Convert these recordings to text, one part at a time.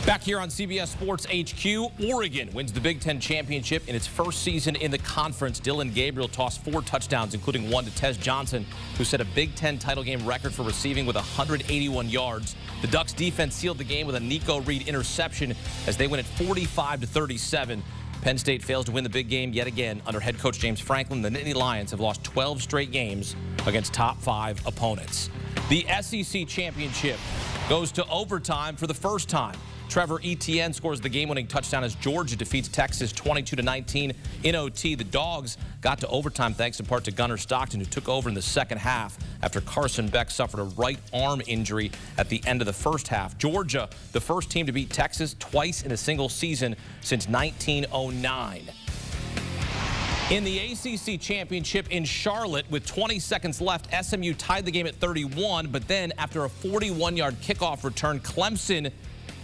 Back here on CBS Sports HQ, Oregon wins the Big Ten championship in its first season in the conference. Dylan Gabriel tossed 4 touchdowns, including one to Tez Johnson, who set a Big Ten title game record for receiving with 181 yards. The Ducks defense sealed the game with a Nico Reed interception as they win at 45-37. Penn State fails to win the big game yet again under head coach James Franklin. The Nittany Lions have lost 12 straight games against top 5 opponents. The SEC championship goes to overtime for the first time. Trevor Etienne scores the game-winning touchdown as Georgia defeats Texas 22-19 in OT. The Dogs got to overtime thanks in part to Gunnar Stockton, who took over in the second half after Carson Beck suffered a right arm injury at the end of the first half. Georgia, the first team to beat Texas twice in a single season since 1909. In the ACC championship in Charlotte, with 20 seconds left, SMU tied the game at 31, but then after a 41-yard kickoff return, Clemson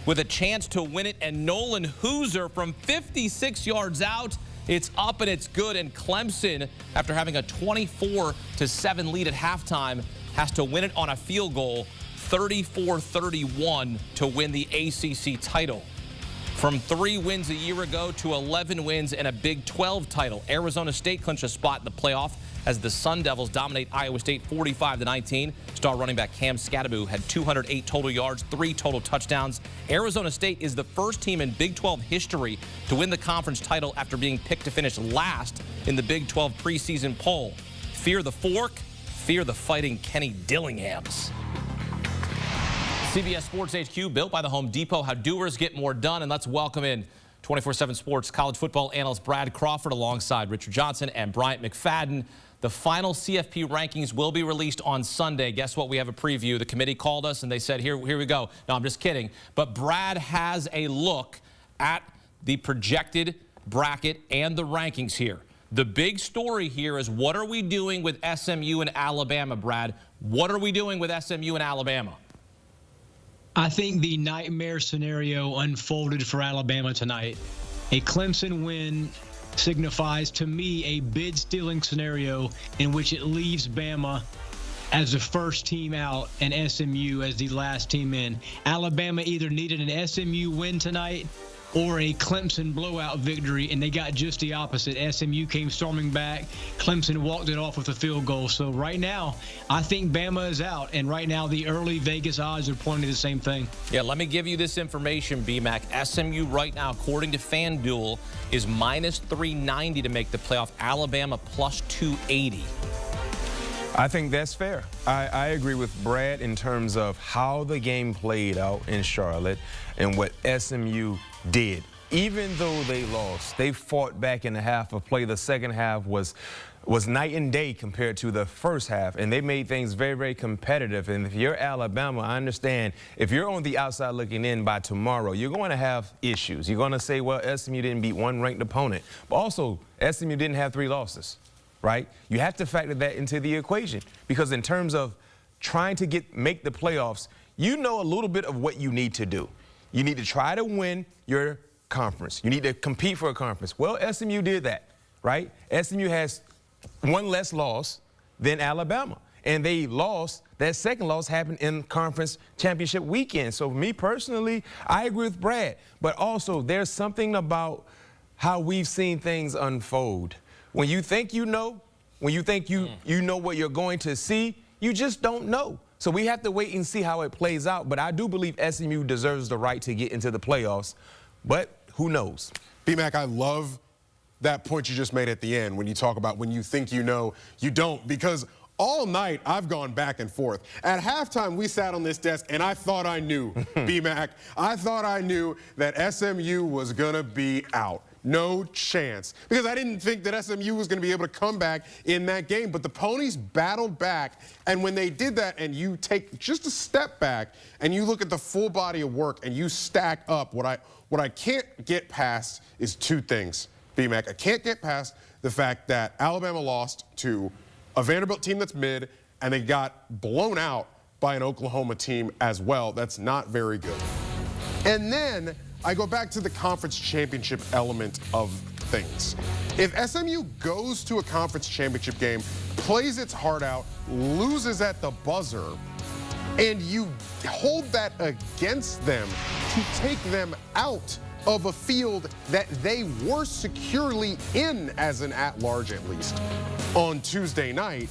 with a chance to win it, and Nolan Hooser from 56 yards out. It's up and it's good, and Clemson, after having a 24-7 lead at halftime, has to win it on a field goal, 34-31, to win the ACC title. From 3 wins a year ago to 11 wins and a Big 12 title. Arizona State clinched a spot in the playoff as the Sun Devils dominate Iowa State 45-19. Star running back Cam Scadaboo had 208 total yards, 3 total touchdowns. Arizona State is the first team in Big 12 history to win the conference title after being picked to finish last in the Big 12 preseason poll. Fear the fork, fear the fighting Kenny Dillinghams. CBS Sports HQ, built by the Home Depot, how doers get more done. And let's welcome in 24/7 Sports college football analyst Brad Crawford alongside Richard Johnson and Bryant McFadden. The final CFP rankings will be released on Sunday. Guess what? We have a preview. The committee called us and they said, here we go. No, I'm just kidding. But Brad has a look at the projected bracket and the rankings here. The big story here is, what are we doing with SMU and Alabama, Brad? What are we doing with SMU and Alabama? I think the nightmare scenario unfolded for Alabama tonight. A Clemson win signifies to me a bid-stealing scenario in which it leaves Bama as the first team out and SMU as the last team in. Alabama either needed an SMU win tonight or a Clemson blowout victory, and they got just the opposite. SMU came storming back. Clemson walked it off with a field goal. So right now, I think Bama is out, and right now the early Vegas odds are pointing to the same thing. Yeah, let me give you this information, BMAC. SMU right now, according to FanDuel, is minus 390 to make the playoff. Alabama plus 280. I think that's fair. I agree with Brad in terms of how the game played out in Charlotte and what SMU did. Even though they lost, they fought back in the half of play. The second half was night and day compared to the first half, and they made things very, very competitive. And if you're Alabama, I understand if you're on the outside looking in by tomorrow, you're going to have issues. You're going to say, well, SMU didn't beat one ranked opponent, but also SMU didn't have 3 losses. Right? You have to factor that into the equation, because in terms of trying to make the playoffs, you know a little bit of what you need to do. You need to try to win your conference. You need to compete for a conference. Well, SMU did that, right? SMU has 1 less loss than Alabama, and they lost. That second loss happened in conference championship weekend. So for me personally, I agree with Brad, but also there's something about how we've seen things unfold. When you think you know, when you think you know what you're going to see, you just don't know. So we have to wait and see how it plays out. But I do believe SMU deserves the right to get into the playoffs. But who knows? BMAC, I love that point you just made at the end when you talk about when you think you know, you don't. Because all night I've gone back and forth. At halftime, we sat on this desk and I thought I knew, BMAC. I thought I knew that SMU was going to be out. No chance. Because I didn't think that SMU was going to be able to come back in that game. But the Ponies battled back. And when they did that, and you take just a step back and you look at the full body of work and you stack up, what I can't get past is 2 things, BMAC. I can't get past the fact that Alabama lost to a Vanderbilt team that's mid, and they got blown out by an Oklahoma team as well. That's not very good. And then I go back to the conference championship element of things. If SMU goes to a conference championship game, plays its heart out, loses at the buzzer, and you hold that against them to take them out of a field that they were securely in as an at-large, at least, on Tuesday night,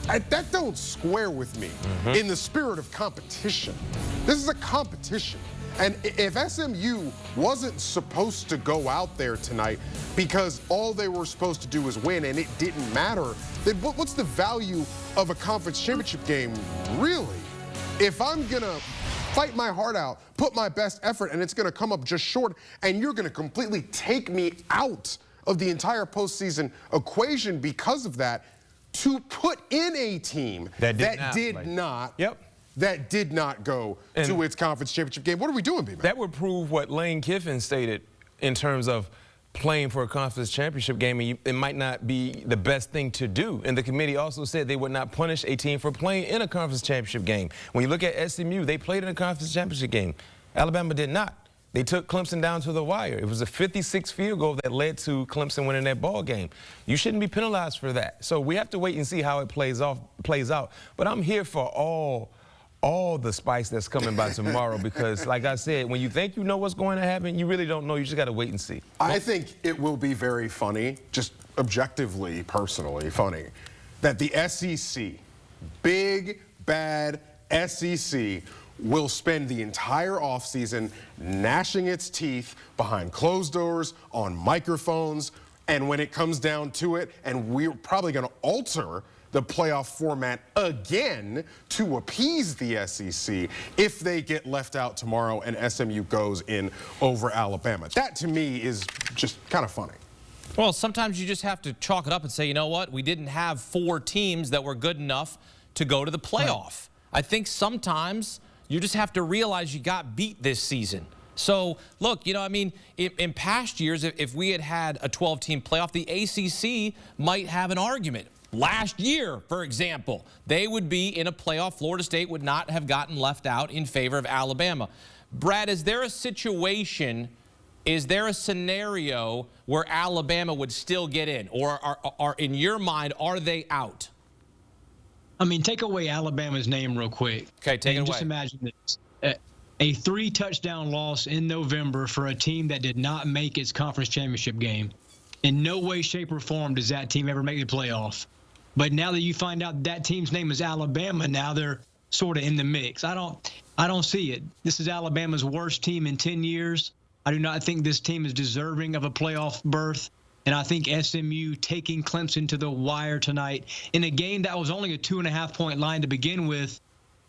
that don't square with me in the spirit of competition. This is a competition. And if SMU wasn't supposed to go out there tonight because all they were supposed to do was win and it didn't matter, then what's the value of a conference championship game, really? If I'm going to fight my heart out, put my best effort, and it's going to come up just short, and you're going to completely take me out of the entire postseason equation because of that, to put in a team that did not go to its conference championship game. What are we doing, B-Man? That would prove what Lane Kiffin stated in terms of playing for a conference championship game, and it might not be the best thing to do. And the committee also said they would not punish a team for playing in a conference championship game. When you look at SMU, they played in a conference championship game. Alabama did not. They took Clemson down to the wire. It was a 56 field goal that led to Clemson winning that ball game. You shouldn't be penalized for that. So we have to wait and see how it plays out. But I'm here for all the spice that's coming by tomorrow because, like I said, when you think you know what's going to happen, you really don't know. You just got to wait and see. I think it will be very funny, just objectively, personally funny, that the SEC, big, bad SEC, will spend the entire offseason gnashing its teeth behind closed doors, on microphones, and when it comes down to it, and we're probably going to alter the playoff format again to appease the SEC if they get left out tomorrow and SMU goes in over Alabama. That, to me, is just kind of funny. Well, sometimes you just have to chalk it up and say, you know what, we didn't have 4 teams that were good enough to go to the playoff. I think sometimes you just have to realize you got beat this season. So, look, you know, I mean, in past years, if we had a 12-team playoff, the ACC might have an argument. Last year, for example, they would be in a playoff. Florida State would not have gotten left out in favor of Alabama. Brad, is there a situation, is there a scenario where Alabama would still get in? Or are in your mind, are they out? I mean, take away Alabama's name real quick. Okay, take it away. Just imagine this. A 3-touchdown loss in November for a team that did not make its conference championship game. In no way, shape, or form does that team ever make the playoff. But now that you find out that team's name is Alabama, now they're sort of in the mix. I don't see it. This is Alabama's worst team in 10 years. I do not think this team is deserving of a playoff berth. And I think SMU taking Clemson to the wire tonight in a game that was only a 2.5-point line to begin with,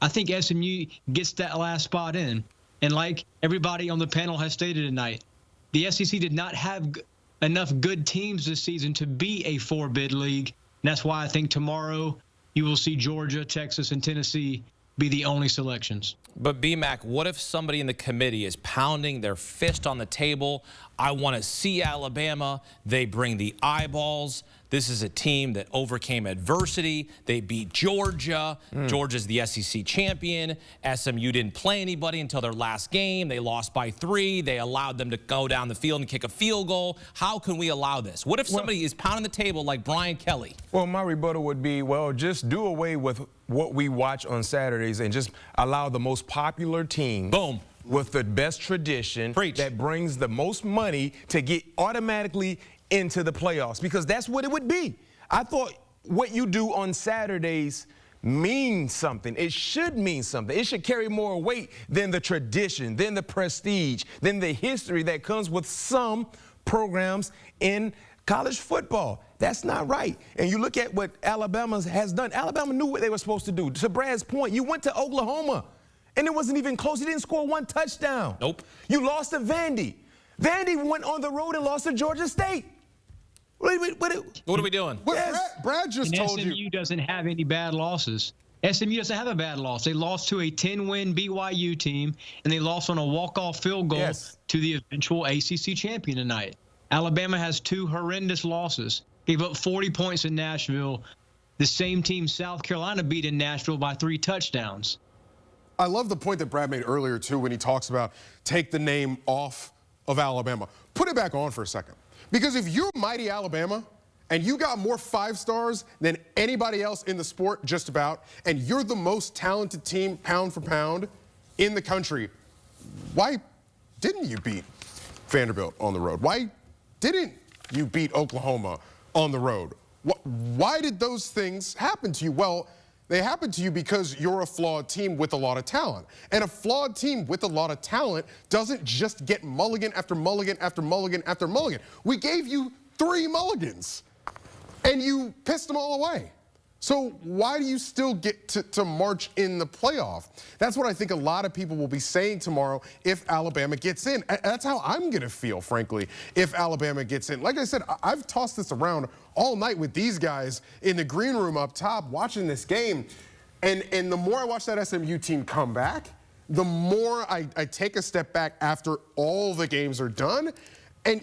I think SMU gets that last spot in. And like everybody on the panel has stated tonight, the SEC did not have enough good teams this season to be a 4-bid league. And that's why I think tomorrow you will see Georgia, Texas, and Tennessee be the only selections. But B-Mac, what if somebody in the committee is pounding their fist on the table? I want to see Alabama. They bring the eyeballs. This is a team that overcame adversity. They beat Georgia. Georgia's the SEC champion. SMU didn't play anybody until their last game. They lost by 3. They allowed them to go down the field and kick a field goal. How can we allow this? What if somebody is pounding the table like Brian Kelly? Well, my rebuttal would be, well, just do away with what we watch on Saturdays and just allow the most popular team. Boom. With the best tradition that brings the most money to get automatically into the playoffs, because that's what it would be. I thought what you do on Saturdays means something. It should mean something. It should carry more weight than the tradition, than the prestige, than the history that comes with some programs in college football. That's not right. And you look at what Alabama has done. Alabama knew what they were supposed to do. To Brad's point, you went to Oklahoma, and it wasn't even close. You didn't score 1 touchdown. Nope. You lost to Vandy. Vandy went on the road and lost to Georgia State. What are we doing? Brad just told you. SMU doesn't have any bad losses. SMU doesn't have a bad loss. They lost to a 10-win BYU team, and they lost on a walk-off field goal to the eventual ACC champion tonight. Alabama has 2 horrendous losses. Gave up 40 points in Nashville. The same team South Carolina beat in Nashville by 3 touchdowns. I love the point that Brad made earlier, too, when he talks about take the name off of Alabama. Put it back on for a second. Because if you're mighty Alabama and you got more 5 stars than anybody else in the sport, just about, and you're the most talented team pound for pound in the country, why didn't you beat Vanderbilt on the road? Why didn't you beat Oklahoma on the road? Why did those things happen to you? Well, they happened to you because you're a flawed team with a lot of talent. And a flawed team with a lot of talent doesn't just get mulligan after mulligan after mulligan after mulligan. We gave you 3 mulligans, and you pissed them all away. So why do you still get to march in the playoff? That's what I think a lot of people will be saying tomorrow if Alabama gets in. That's how I'm going to feel, frankly, if Alabama gets in. Like I said, I've tossed this around all night with these guys in the green room up top watching this game. And the more I watch that SMU team come back, the more I take a step back after all the games are done. And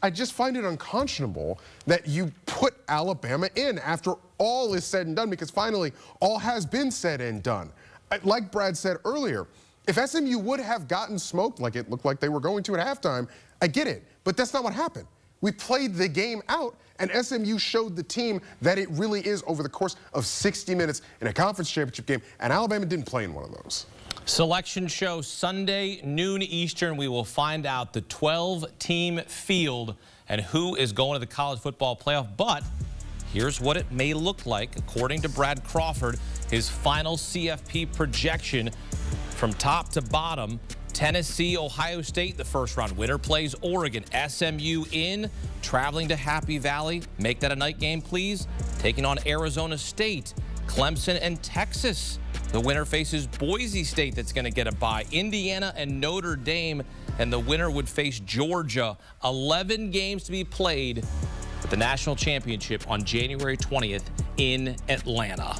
I just find it unconscionable that you put Alabama in after all is said and done, because finally all has been said and done. Like Brad said earlier, if SMU would have gotten smoked like it looked like they were going to at halftime, I get it, but that's not what happened. We played the game out, and SMU showed the team that it really is over the course of 60 minutes in a conference championship game, and Alabama didn't play in one of those. Selection show Sunday, noon Eastern. We will find out the 12-team field and who is going to the college football playoff. But here's what it may look like, according to Brad Crawford, his final CFP projection from top to bottom. Tennessee, Ohio State, the first round winner plays Oregon. SMU in, traveling to Happy Valley. Make that a night game, please. Taking on Arizona State. Clemson and Texas. The winner faces Boise State, that's going to get a bye. Indiana and Notre Dame, and the winner would face Georgia. 11 games to be played with the national championship on January 20th in Atlanta.